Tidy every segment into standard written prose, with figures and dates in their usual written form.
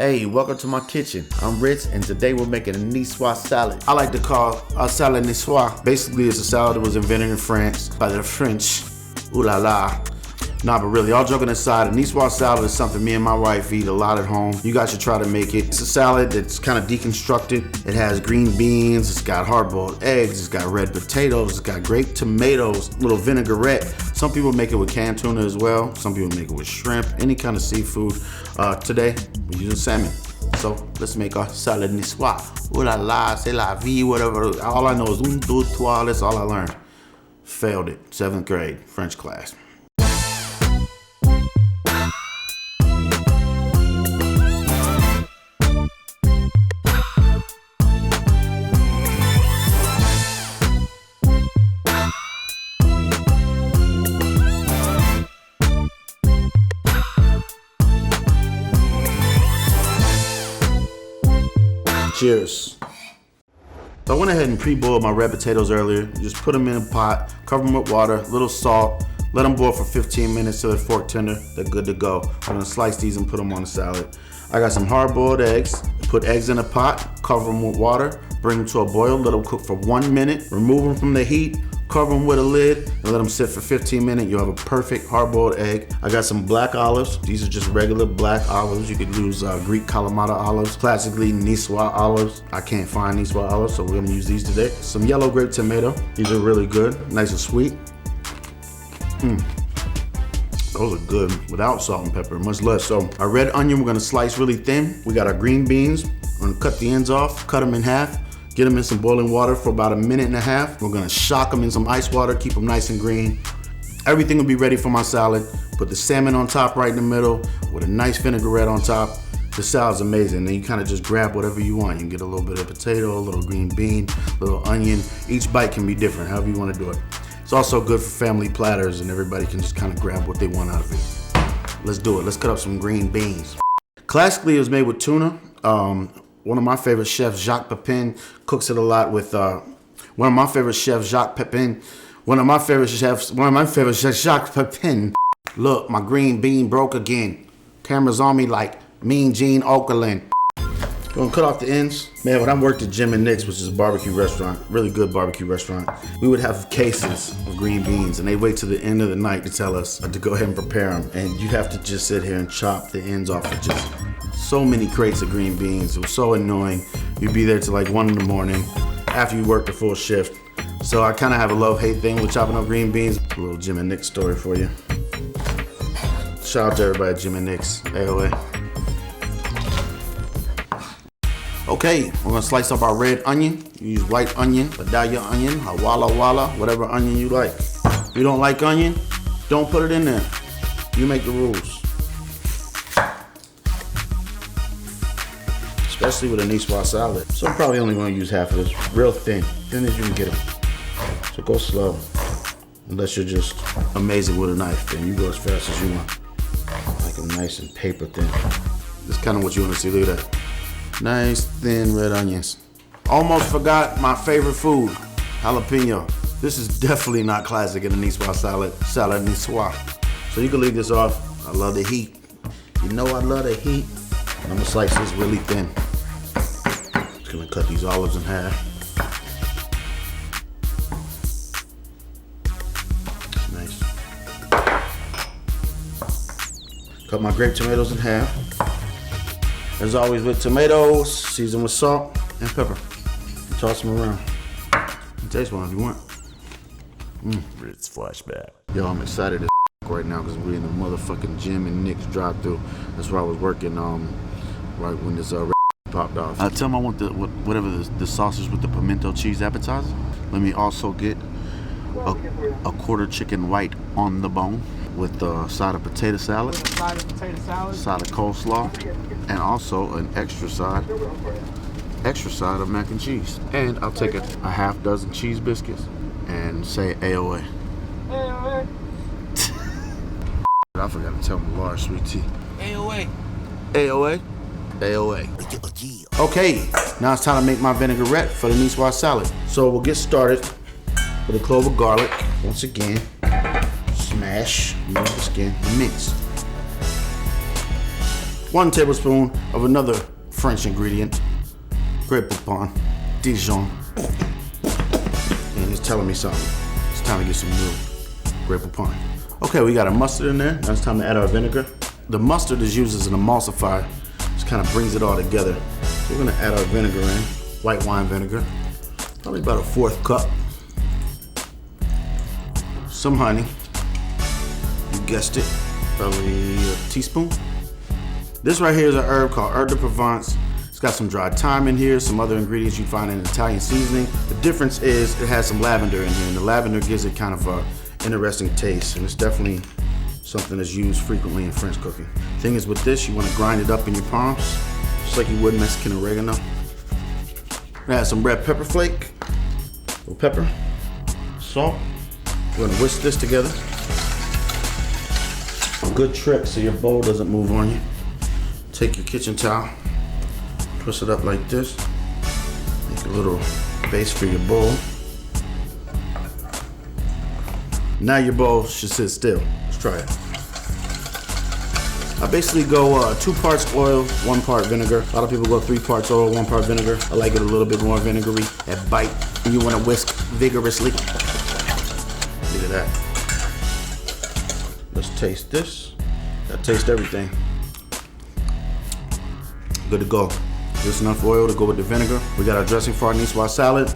Hey, welcome to my kitchen. I'm Rittz, and today we're making a Nicoise salad. I like to call a salad Nicoise. Basically, it's a salad that was invented in France by the French. Ooh la la. Nah, but really, all joking aside, a Nicoise salad is something me and my wife eat a lot at home. You guys should try to make it. It's a salad that's kind of deconstructed. It has green beans, it's got hard-boiled eggs, it's got red potatoes, it's got grape tomatoes, little vinaigrette. Some people make it with canned tuna as well. Some people make it with shrimp, any kind of seafood. Today, we're using salmon. So let's make our salad Nicoise. Ooh la la, c'est la vie, whatever. All I know is un, deux, trois, that's all I learned. Failed it, 7th grade, French class. Cheers. So I went ahead and pre-boiled my red potatoes earlier. Just put them in a pot, cover them with water, a little salt, let them boil for 15 minutes till they're fork tender. They're good to go. I'm gonna slice these and put them on the salad. I got some hard-boiled eggs. Put eggs in a pot, cover them with water, bring them to a boil, let them cook for 1 minute, remove them from the heat, cover them with a lid, and let them sit for 15 minutes. You'll have a perfect hard-boiled egg. I got some black olives. These are just regular black olives. You could use Greek Kalamata olives, classically Nicoise olives. I can't find Nicoise olives, so we're gonna use these today. Some yellow grape tomato. These are really good, nice and sweet. Those are good without salt and pepper, much less. So our red onion, we're gonna slice really thin. We got our green beans. We're gonna cut the ends off, cut them in half. Get them in some boiling water for about 1.5 minutes. We're gonna shock them in some ice water, keep them nice and green. Everything will be ready for my salad. Put the salmon on top right in the middle with a nice vinaigrette on top. The salad's amazing. Then you kind of just grab whatever you want. You can get a little bit of potato, a little green bean, a little onion. Each bite can be different, however you wanna do it. It's also good for family platters and everybody can just kind of grab what they want out of it. Let's do it. Let's cut up some green beans. Classically, it was made with tuna. One of my favorite chefs, Jacques Pepin, cooks it a lot with, one of my favorite chefs, Jacques Pepin. Jacques Pepin. Look, my green bean broke again. Camera's on me like Mean Gene Okerlund. Gonna cut off the ends. Man, when I worked at Jim and Nick's, which is a barbecue restaurant, really good barbecue restaurant, we would have cases of green beans and they'd wait till the end of the night to tell us to go ahead and prepare them. And you have to just sit here and chop the ends off of just so many crates of green beans. It was so annoying. You'd be there till like 1 in the morning after you worked the full shift. So I kind of have a love-hate thing with chopping up green beans. A little Jim and Nick's story for you. Shout out to everybody at Jim and Nick's, AOA. Okay, we're gonna slice up our red onion. You use white onion, Vidalia onion, Walla Walla, whatever onion you like. If you don't like onion, don't put it in there. You make the rules. Especially with a Nicoise salad. So I'm probably only gonna use half of this, real thin as you can get them. So go slow. Unless you're just amazing with a knife, then you go as fast as you want. Like a nice and paper thin. This is kind of what you wanna see, look at that. Nice thin red onions. Almost forgot my favorite food, jalapeno. This is definitely not classic in a Nicoise salad Nicoise. So you can leave this off. I love the heat. You know I love the heat. I'm gonna slice this really thin. Just gonna cut these olives in half. Nice. Cut my grape tomatoes in half. As always with tomatoes, season with salt and pepper. And toss them around. You taste one if you want. Rittz flashback. Yo, I'm excited as right now because we're in the motherfucking Jim and Nick's drive-thru. That's where I was working right when this popped off. I tell them I want whatever the sausage with the pimento cheese appetizer. Let me also get a quarter chicken white on the bone with a side of potato salad, side of coleslaw, and also an extra side of mac and cheese. And I'll take a half dozen cheese biscuits and say AOA. AOA. I forgot to tell them large sweet tea. AOA. AOA. AOA. Okay, now it's time to make my vinaigrette for the Nicoise salad. So we'll get started with a clove of garlic. Once again, smash, remove the skin, and mince. 1 tablespoon of another French ingredient, Grey Poupon, Dijon. And he's telling me something. It's time to get some new Grey Poupon. Okay, we got our mustard in there. Now it's time to add our vinegar. The mustard is used as an emulsifier. Just kind of brings it all together. So we're gonna add our vinegar in, white wine vinegar. Probably about a 1/4 cup. Some honey. You guessed it, probably a teaspoon. This right here is an herb called Herb de Provence. It's got some dried thyme in here, some other ingredients you find in Italian seasoning. The difference is it has some lavender in here, and the lavender gives it kind of a interesting taste, and it's definitely something that's used frequently in French cooking. Thing is with this, you want to grind it up in your palms, just like you would Mexican oregano. Add some red pepper flake, little pepper, salt. We're gonna whisk this together. A good trick so your bowl doesn't move on you. Take your kitchen towel, twist it up like this, make a little base for your bowl. Now your bowl should sit still. Let's try it. I basically go 2 parts oil, 1 part vinegar. A lot of people go 3 parts oil, 1 part vinegar. I like it a little bit more vinegary. That bite, and you want to whisk vigorously. Look at that. Let's taste this. Gotta taste everything. Good to go. Just enough oil to go with the vinegar. We got our dressing for our Nicoise salad.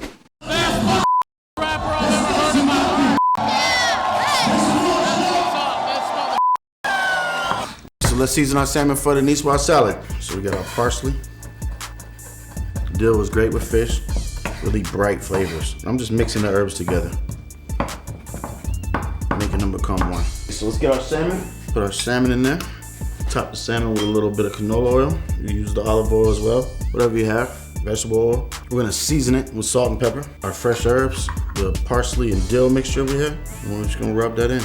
So let's season our salmon for the Nicoise salad. So we got our parsley. Dill was great with fish. Really bright flavors. I'm just mixing the herbs together, making them become one. So let's get our salmon. Put our salmon in there. Top the salmon with a little bit of canola oil. You use the olive oil as well, whatever you have, vegetable oil. We're gonna season it with salt and pepper. Our fresh herbs, the parsley and dill mixture we have. And we're just gonna rub that in.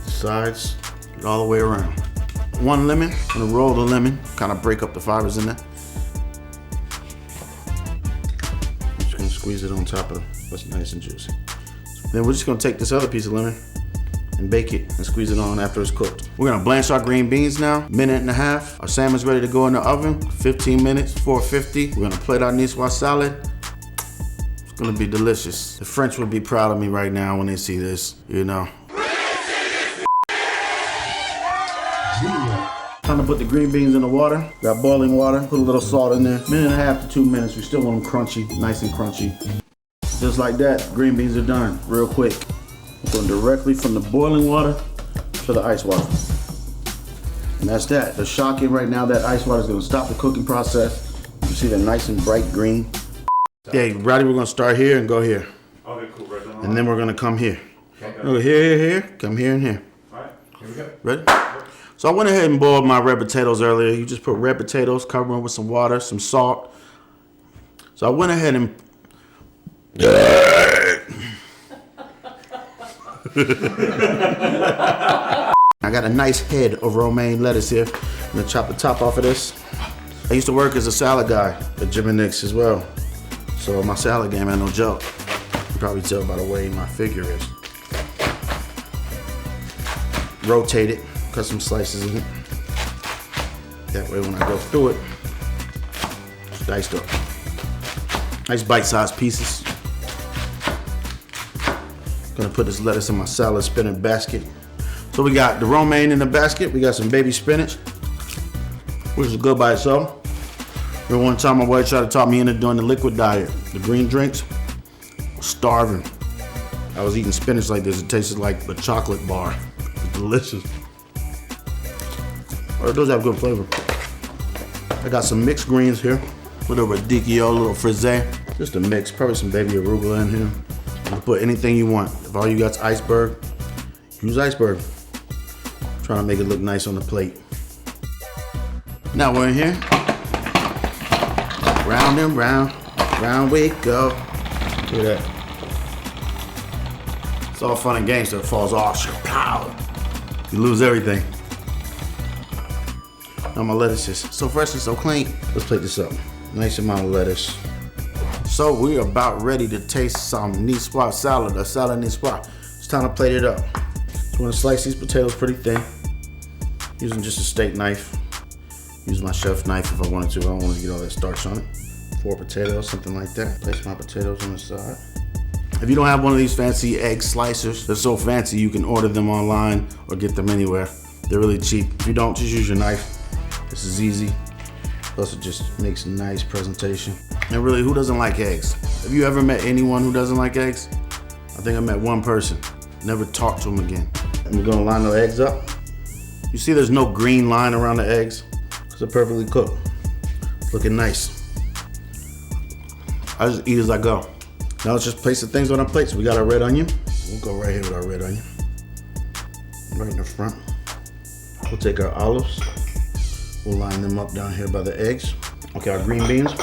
The sides, get all the way around. 1 lemon, I'm gonna roll the lemon, kind of break up the fibers in there. I'm just gonna squeeze it on top of what's nice and juicy. Then we're just gonna take this other piece of lemon and bake it and squeeze it on after it's cooked. We're gonna blanch our green beans now, 1.5 minutes. Our salmon's ready to go in the oven, 15 minutes, 450. We're gonna plate our Nicoise salad. It's gonna be delicious. The French would be proud of me right now when they see this, you know. Time to put the green beans in the water. Got boiling water, put a little salt in there. 1.5 to 2 minutes. We still want them crunchy, nice and crunchy. Just like that, green beans are done real quick. Going directly from the boiling water to the ice water. And that's that. The shocking right now, that ice water is gonna stop the cooking process. You see they're nice and bright green. Yeah, Roddy, we're gonna start here and go here. Okay, cool, right on. And then we're gonna come here. Okay. Go here, come here and here. All right, here we go. Ready? So I went ahead and boiled my red potatoes earlier. You just put red potatoes, cover them with some water, some salt. So I went ahead and I got a nice head of romaine lettuce here. I'm gonna chop the top off of this. I used to work as a salad guy at Jim and Nick's as well. So my salad game ain't no joke. You can probably tell by the way my figure is. Rotate it, cut some slices in it. That way when I go through it, it's diced up. Nice bite-sized pieces. Gonna put this lettuce in my salad spinning basket. So we got the romaine in the basket. We got some baby spinach, which is good by itself. Remember one time my wife tried to talk me into doing the liquid diet, the green drinks. I was starving. I was eating spinach like this. It tasted like a chocolate bar. It's delicious. Or it does have good flavor. I got some mixed greens here. A little radicchio, a little frisee. Just a mix, probably some baby arugula in here. You can put anything you want. If all you got's iceberg, use iceberg. Trying to make it look nice on the plate. Now we're in here. Round and round, round we go. Look at that. It's all fun and games till it falls off. Pow! You lose everything. Now my lettuce is so fresh and so clean. Let's plate this up. Nice amount of lettuce. So we're about ready to taste some Nicoise salad, a salad Nicoise. It's time to plate it up. So we're gonna slice these potatoes pretty thin, using just a steak knife. Use my chef knife if I wanted to. I don't want to get all that starch on it. 4 potatoes, something like that. Place my potatoes on the side. If you don't have one of these fancy egg slicers, they're so fancy you can order them online or get them anywhere. They're really cheap. If you don't, just use your knife. This is easy. Plus it just makes a nice presentation. And really, who doesn't like eggs? Have you ever met anyone who doesn't like eggs? I think I met one person. Never talked to him again. And we're gonna line the eggs up. You see there's no green line around the eggs? Because they're perfectly cooked. It's looking nice. I just eat as I go. Now let's just place the things on our plates. We got our red onion. We'll go right here with our red onion. Right in the front. We'll take our olives. We'll line them up down here by the eggs. Okay, our green beans.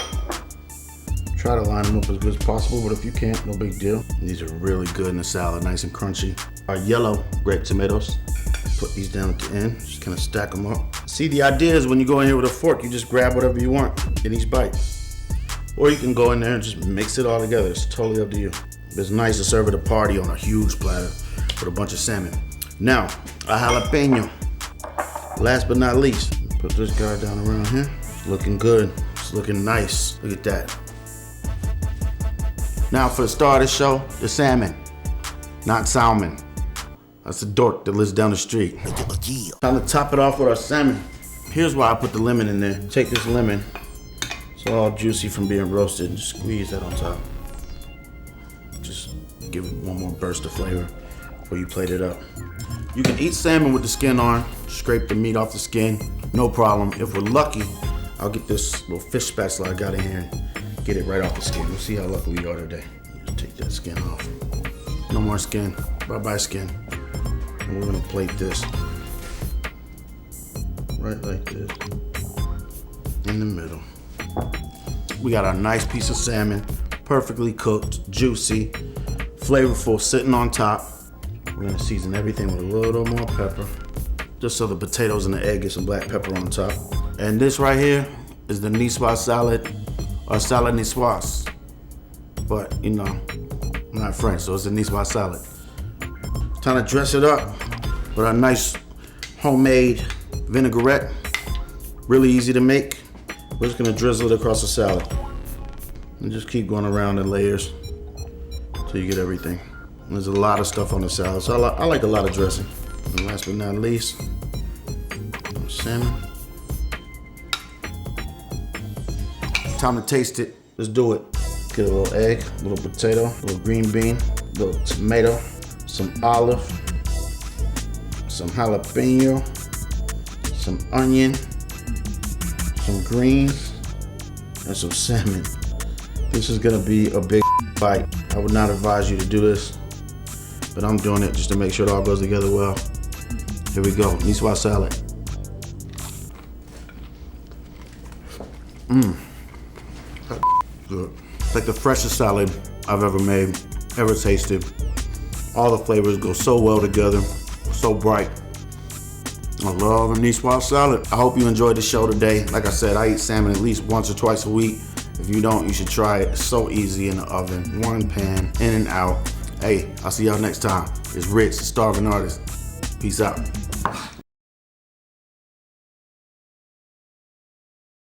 Try to line them up as good as possible, but if you can't, no big deal. These are really good in the salad, nice and crunchy. Our yellow grape tomatoes. Put these down at the end, just kind of stack them up. See, the idea is when you go in here with a fork, you just grab whatever you want in each bite. Or you can go in there and just mix it all together. It's totally up to you. It's nice to serve at a party on a huge platter with a bunch of salmon. Now, a jalapeno. Last but not least, put this guy down around here. It's looking good. It's looking nice. Look at that. Now for the star of the show, the salmon, not salmon. That's the dork that lives down the street. Time to top it off with our salmon. Here's why I put the lemon in there. Take this lemon, it's all juicy from being roasted, and just squeeze that on top. Just give it one more burst of flavor before you plate it up. You can eat salmon with the skin on, scrape the meat off the skin, no problem. If we're lucky, I'll get this little fish spatula I got in here and get it right off the skin. We'll see how lucky we are today. Just take that skin off. No more skin, bye-bye skin. And we're gonna plate this right like this, in the middle. We got our nice piece of salmon, perfectly cooked, juicy, flavorful, sitting on top. We're gonna season everything with a little more pepper, just so the potatoes and the egg get some black pepper on top. And this right here is the Nicoise salad, or salad Nicoise. But, you know, I'm not French, so it's a Nicoise salad. Time to dress it up with our nice homemade vinaigrette. Really easy to make. We're just gonna drizzle it across the salad. And just keep going around in layers until you get everything. And there's a lot of stuff on the salad, so I like a lot of dressing. And last but not least, salmon. Time to taste it. Let's do it. Get a little egg, a little potato, a little green bean, a little tomato, some olive, some jalapeno, some onion, some greens, and some salmon. This is gonna be a big bite. I would not advise you to do this, but I'm doing it just to make sure it all goes together well. Here we go, Nicoise salad. Good. It's like the freshest salad I've ever made, ever tasted. All the flavors go so well together, so bright. I love a Nicoise salad. I hope you enjoyed the show today. Like I said, I eat salmon at least once or twice a week. If you don't, you should try it. It's so easy in the oven. One pan, in and out. Hey, I'll see y'all next time. It's Rittz, the Starving Artist. Peace out.